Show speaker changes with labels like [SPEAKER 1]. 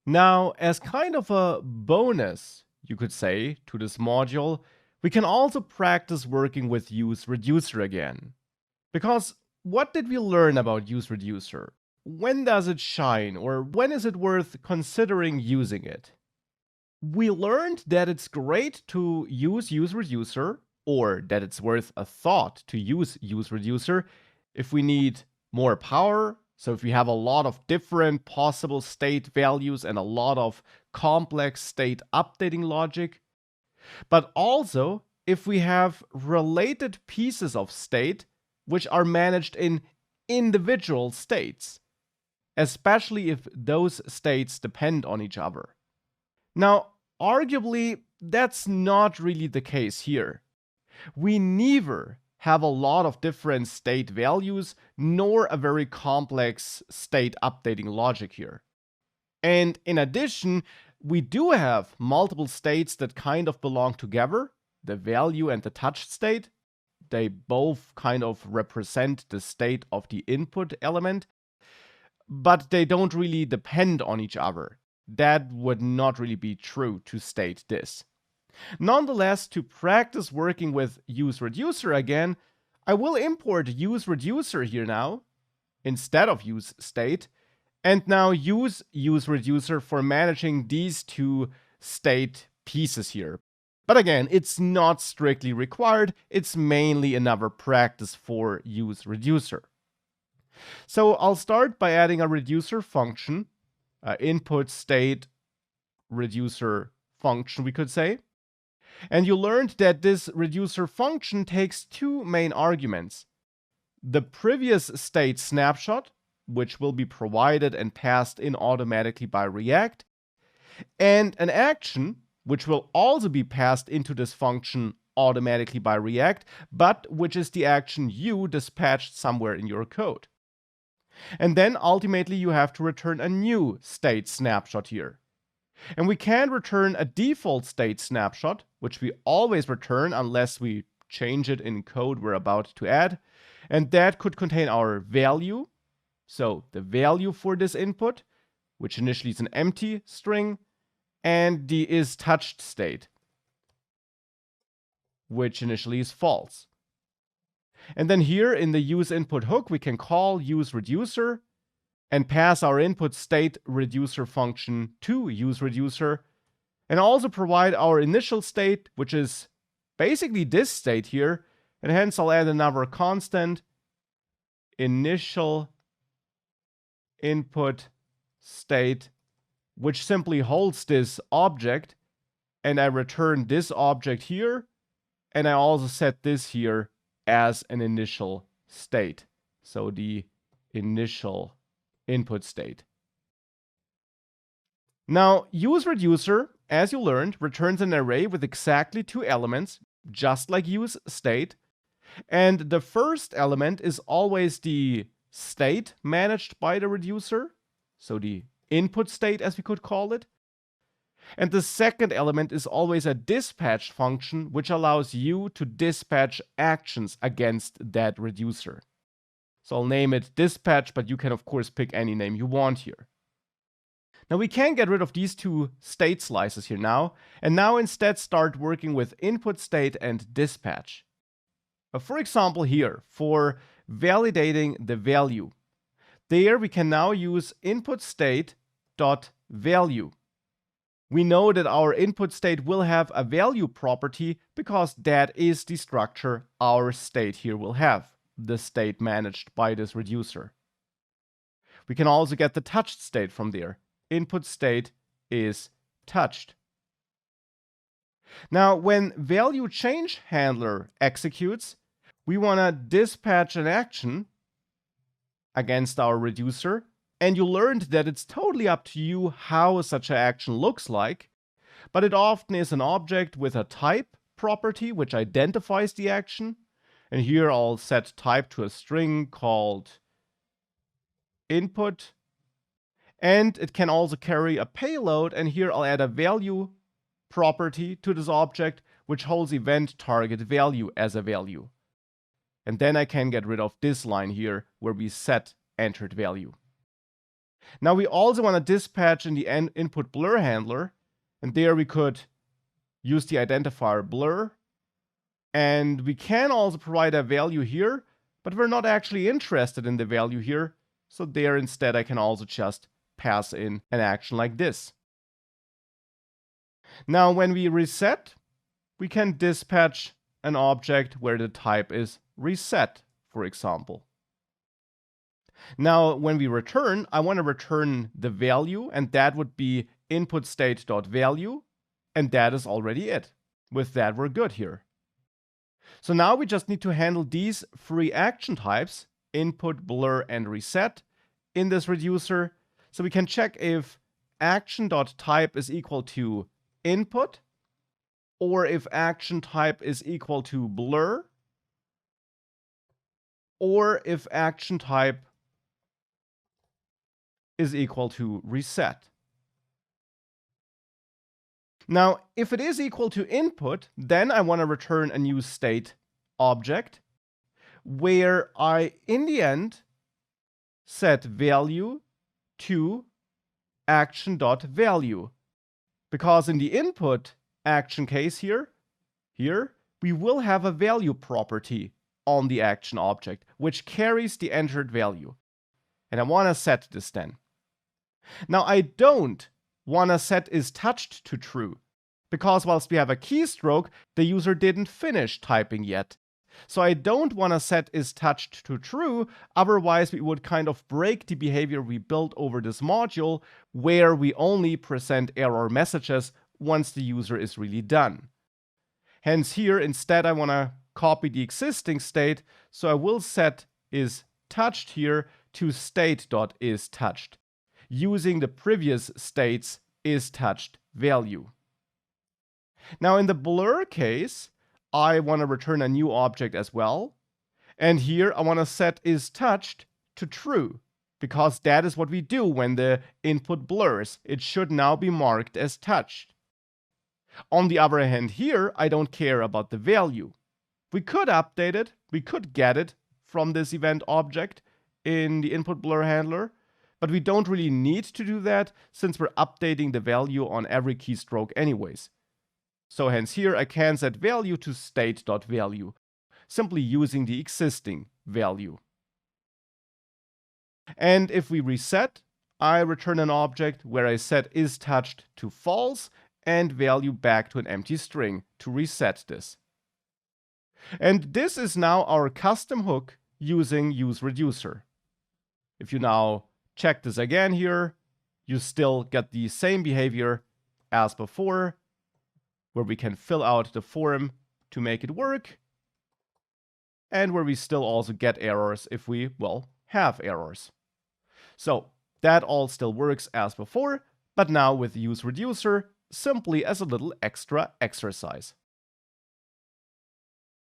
[SPEAKER 1] Now, as kind of a bonus, you could say, to this module, we can also practice working with useReducer again. Because what did we learn about useReducer? When does it shine, or when is it worth considering using it? We learned that it's great to use useReducer, or that it's worth a thought to use useReducer if we need more power. So if we have a lot of different possible state values and a lot of complex state updating logic, but also if we have related pieces of state which are managed in individual states, especially if those states depend on each other. Now, arguably, that's not really the case here. We neither have a lot of different state values nor a very complex state updating logic here. And in addition, we do have multiple states that kind of belong together, the value and the touch state. They both kind of represent the state of the input element, but they don't really depend on each other. That would not really be true to state this. Nonetheless, to practice working with useReducer again, I will import useReducer here now, instead of useState, and now use useReducer for managing these two state pieces here. But again, it's not strictly required, it's mainly another practice for useReducer. So I'll start by adding a reducer function, input state reducer function, we could say. And you learned that this reducer function takes two main arguments: the previous state snapshot, which will be provided and passed in automatically by React, and an action, which will also be passed into this function automatically by React, but which is the action you dispatched somewhere in your code. And then ultimately you have to return a new state snapshot here. And we can return a default state snapshot, which we always return unless we change it in code we're about to add. And that could contain our value, so the value for this input, which initially is an empty string, and the isTouched state, which initially is false. And then here in the useInput hook, we can call useReducer and pass our input state reducer function to useReducer, and also provide our initial state, which is basically this state here, and hence I'll add another constant, initial input state, which simply holds this object, and I return this object here, and I also set this here as an initial state, so the initial input state. Now, useReducer, as you learned, returns an array with exactly two elements, just like useState. And the first element is always the state managed by the reducer, so the input state, as we could call it. And the second element is always a dispatch function, which allows you to dispatch actions against that reducer. So I'll name it dispatch, but you can of course pick any name you want here. Now we can get rid of these two state slices here now, and now instead start working with input state and dispatch. For example here, for validating the value, there we can now use input state dot value. We know that our input state will have a value property because that is the structure our state here will have, the state managed by this reducer. We can also get the touched state from there. Input state is touched. Now, when value change handler executes, we want to dispatch an action against our reducer. And you learned that it's totally up to you how such an action looks like, but it often is an object with a type property which identifies the action. And here I'll set type to a string called input. And it can also carry a payload, and here I'll add a value property to this object which holds event target value as a value. And then I can get rid of this line here where we set entered value. Now we also want to dispatch in the input blur handler, and there we could use the identifier blur. And we can also provide a value here, but we're not actually interested in the value here. So there instead I can also just pass in an action like this. Now when we reset, we can dispatch an object where the type is reset, for example. Now when we return, I want to return the value, and that would be input state.value, and that is already it. With that, we're good here. So now we just need to handle these three action types, input, blur, and reset, in this reducer. So we can check if action.type is equal to input, or if action type is equal to blur, or if action type is equal to reset. Now, if it is equal to input, then I want to return a new state object where I, in the end, set value to action.value. Because in the input action case here, we will have a value property on the action object, which carries the entered value. And I want to set this then. Now, I don't want to set is touched to true, because whilst we have a keystroke, the user didn't finish typing yet. So I don't want to set is touched to true, otherwise we would kind of break the behavior we built over this module, where we only present error messages once the user is really done. Hence here, instead I want to copy the existing state, so I will set is touched here to state.isTouched, using the previous state's isTouched value. Now in the blur case, I want to return a new object as well. And here I want to set isTouched to true, because that is what we do when the input blurs. It should now be marked as touched. On the other hand here, I don't care about the value. We could update it, we could get it from this event object in the input blur handler, but we don't really need to do that since we're updating the value on every keystroke anyways. So hence here I can set value to state.value, simply using the existing value. And if we reset, I return an object where I set isTouched to false and value back to an empty string to reset this. And this is now our custom hook using useReducer. If you now check this again here, you still get the same behavior as before, where we can fill out the form to make it work, and where we still also get errors if we, well, have errors. So that all still works as before, but now with useReducer, simply as a little extra exercise.